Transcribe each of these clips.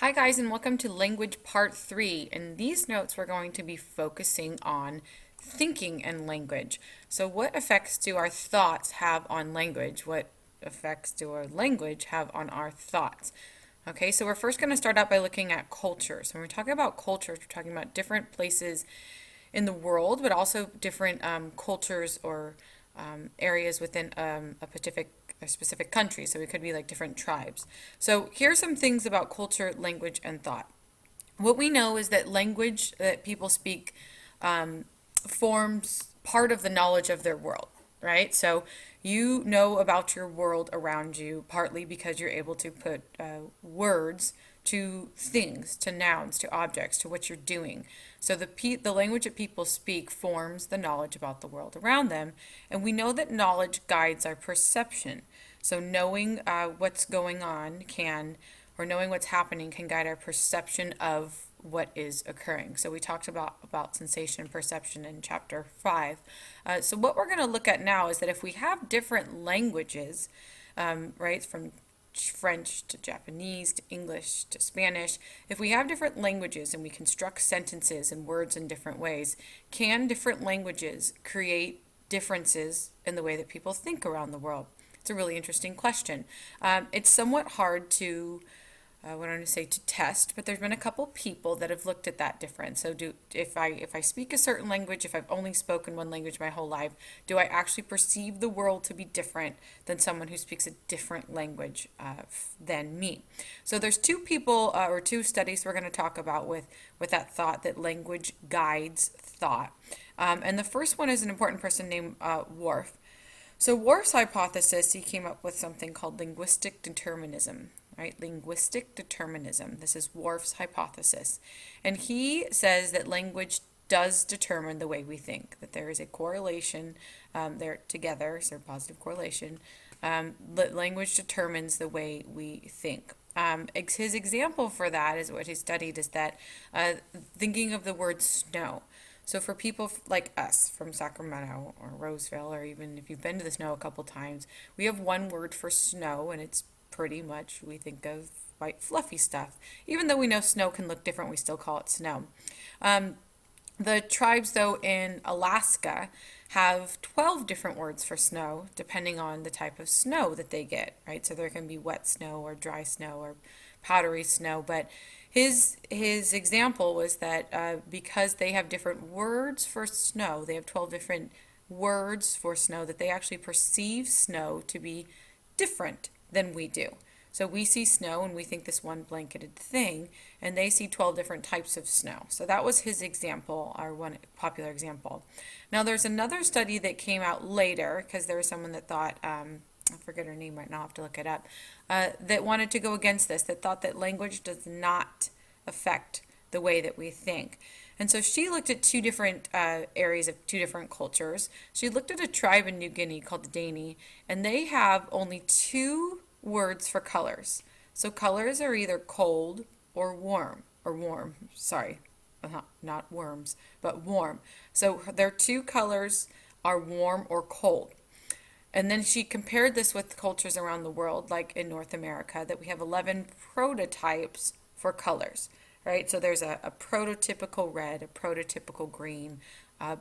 Hi guys, and welcome to Language Part 3. In these notes we're going to be focusing on thinking and language. So what effects do our thoughts have on language? What effects do our language have on our thoughts? Okay, so we're first going to start out by looking at cultures. When we're talking about cultures, we're talking about different places in the world, but also different cultures or areas within a specific country. So it could be like different tribes. So here are some things about culture, language, and thought. What we know is that language that people speak forms part of the knowledge of their world, right? So you know about your world around you partly because you're able to put words to things, to nouns, to objects, to what you're doing. So the language that people speak forms the knowledge about the world around them, and we know that knowledge guides our perception. So knowing what's going on or knowing what's happening can guide our perception of what is occurring. So we talked about sensation and perception in chapter 5. So what we're going to look at now is that if we have different languages, right, from French to Japanese to English to Spanish, if we have different languages and we construct sentences and words in different ways, can different languages create differences in the way that people think around the world? It's a really interesting question. It's somewhat hard to what I'm going to say to test, but there's been a couple people that have looked at that difference. So if I speak a certain language, if I've only spoken one language my whole life, do I actually perceive the world to be different than someone who speaks a different language than me? So there's two people or two studies we're going to talk about with that thought that language guides thought. And the first one is an important person named Worf. So Worf's hypothesis, he came up with something called linguistic determinism, right? Linguistic determinism. This is Worf's hypothesis. And he says that language does determine the way we think, that there is a correlation, they're together, so positive correlation. Language determines the way we think. His example for that is what he studied is that thinking of the word snow. So for people like us from Sacramento or Roseville, or even if you've been to the snow a couple times, we have one word for snow, and it's pretty much, we think of white fluffy stuff. Even though we know snow can look different, we still call it snow. The tribes, though, in Alaska have 12 different words for snow, depending on the type of snow that they get, right? So there can be wet snow or dry snow or powdery snow, but his example was that because they have different words for snow, they have 12 different words for snow, that they actually perceive snow to be different than we do. So we see snow and we think this one blanketed thing, and they see 12 different types of snow. So that was his example, our one popular example. Now there's another study that came out later, because there was someone that thought, I forget her name right now, I'll have to look it up, that wanted to go against this, that thought that language does not affect the way that we think. And so she looked at two different areas of two different cultures. She looked at a tribe in New Guinea called the Dani, and they have only two words for colors. So colors are either cold or warm, sorry, not worms, but warm. So their two colors are warm or cold. And then she compared this with cultures around the world, like in North America, that we have 11 prototypes for colors, right? So there's a prototypical red, a prototypical green,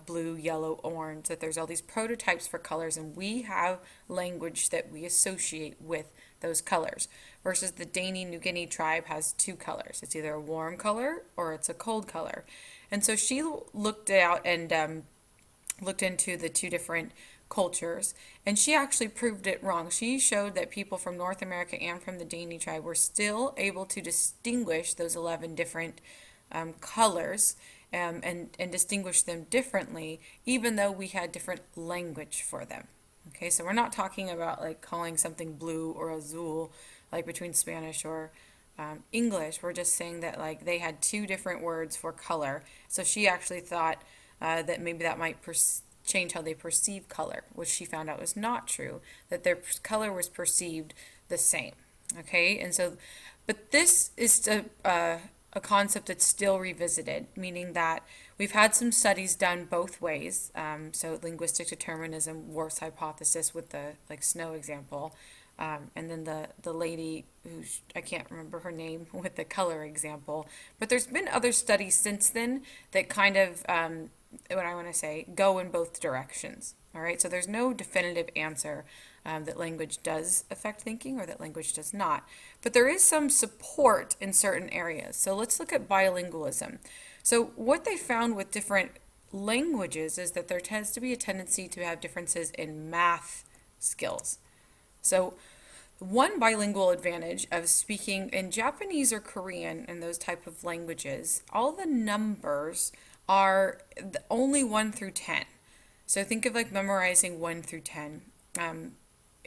blue, yellow, orange, that there's all these prototypes for colors, and we have language that we associate with those colors. Versus the Dani New Guinea tribe has two colors. It's either a warm color or it's a cold color. And so she looked out and looked into the two different cultures, and she actually proved it wrong. She showed that people from North America and from the Dani tribe were still able to distinguish those 11 different colors and distinguish them differently, even though we had different language for them. Okay, so we're not talking about like calling something blue or azul, like between Spanish or English. We're just saying that like they had two different words for color. So she actually thought that maybe that might change how they perceive color, which she found out was not true, that their color was perceived the same. Okay, and so, but this is a concept that's still revisited, meaning that we've had some studies done both ways. So linguistic determinism, Worf's hypothesis with the like snow example, And then the lady who, I can't remember her name with the color example, but there's been other studies since then that kind of, what I want to say, go in both directions. All right, so there's no definitive answer that language does affect thinking or that language does not. But there is some support in certain areas. So let's look at bilingualism. So what they found with different languages is that there tends to be a tendency to have differences in math skills. So one bilingual advantage of speaking in Japanese or Korean and those type of languages, all the numbers are only 1 through 10. So think of like memorizing 1 through 10.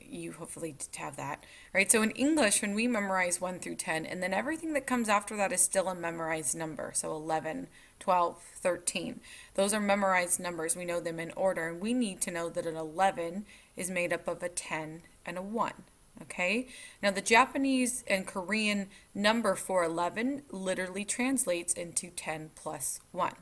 You hopefully have that, right? So in English, when we memorize 1 through 10, and then everything that comes after that is still a memorized number. So 11, 12, 13. Those are memorized numbers. We know them in order, and we need to know that an 11 is made up of a 10 and a 1. Okay? Now the Japanese and Korean number for 11 literally translates into 10 plus 1.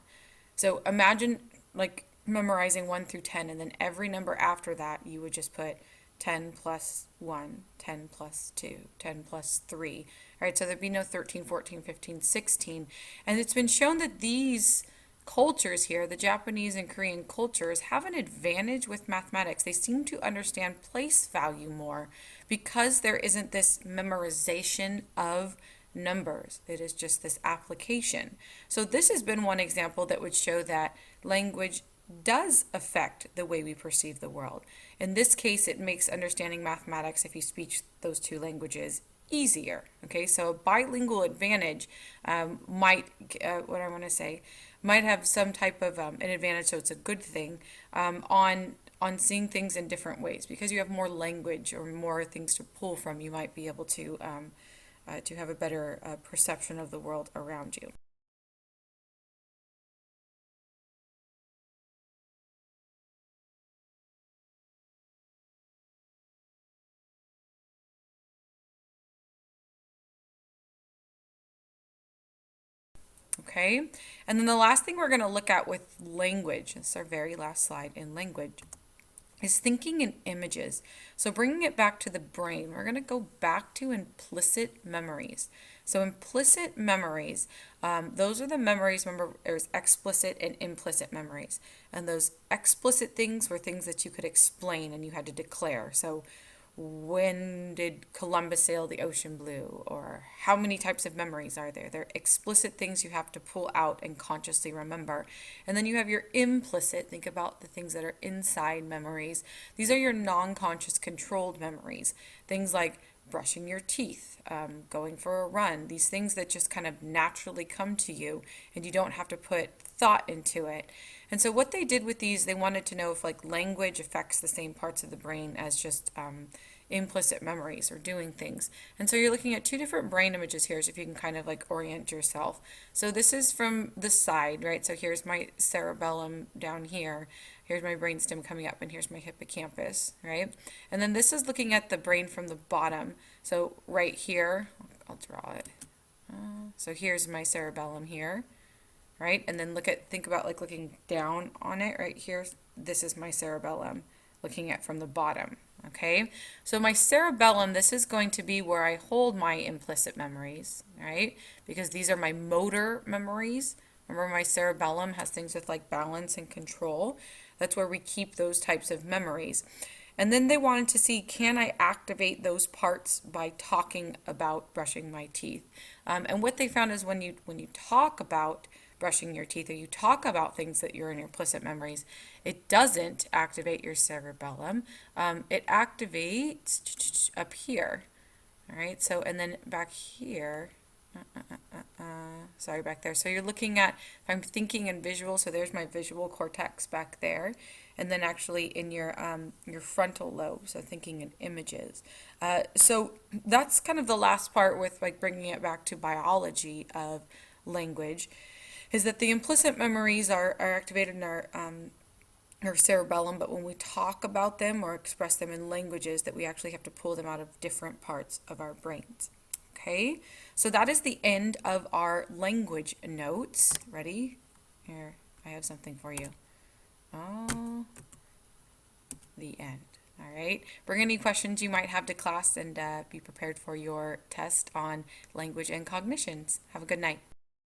So imagine like memorizing 1 through 10, and then every number after that you would just put 10 plus 1, 10 plus 2, 10 plus 3. All right, so there'd be no 13, 14, 15, 16. And it's been shown that these cultures here, the Japanese and Korean cultures, have an advantage with mathematics. They seem to understand place value more because there isn't this memorization of numbers. It is just this application. So this has been one example that would show that language does affect the way we perceive the world. In this case, it makes understanding mathematics, if you speak those two languages, easier. Okay, so a bilingual advantage might have some type of an advantage, so it's a good thing on seeing things in different ways because you have more language or more things to pull from. You might be able to have a better perception of the world around you. Okay, and then the last thing we're going to look at with language, this is our very last slide in language, is thinking in images. So bringing it back to the brain, we're going to go back to implicit memories. So implicit memories, those are the memories, remember there's explicit and implicit memories. And those explicit things were things that you could explain and you had to declare. So when did Columbus sail the ocean blue? Or how many types of memories are there? They're explicit things you have to pull out and consciously remember. And then you have your implicit, think about the things that are inside memories. These are your non-conscious controlled memories. Things like brushing your teeth, going for a run, these things that just kind of naturally come to you and you don't have to put thought into it. And so what they did with these, they wanted to know if like language affects the same parts of the brain as just implicit memories or doing things. And so you're looking at two different brain images here, so if you can kind of like orient yourself. So this is from the side, right? So here's my cerebellum down here. Here's my brainstem coming up, and here's my hippocampus, right? And then this is looking at the brain from the bottom. So right here, I'll draw it. So here's my cerebellum here, right? And then think about like looking down on it right here. This is my cerebellum, looking at from the bottom, okay? So my cerebellum, this is going to be where I hold my implicit memories, right? Because these are my motor memories. Remember, my cerebellum has things with like balance and control. That's where we keep those types of memories. And then they wanted to see, can I activate those parts by talking about brushing my teeth? And what they found is when you talk about brushing your teeth or you talk about things that you're in your implicit memories, it doesn't activate your cerebellum. It activates up here. All right, so and then back here, sorry, back there. So you're looking at, if I'm thinking in visual, so there's my visual cortex back there, and then actually in your frontal lobe, so thinking in images. So that's kind of the last part with like bringing it back to biology of language, is that the implicit memories are activated in our cerebellum, but when we talk about them or express them in languages, that we actually have to pull them out of different parts of our brains. Okay, so that is the end of our language notes. Ready? Here, I have something for you. Oh, the end. All right. Bring any questions you might have to class and be prepared for your test on language and cognitions. Have a good night.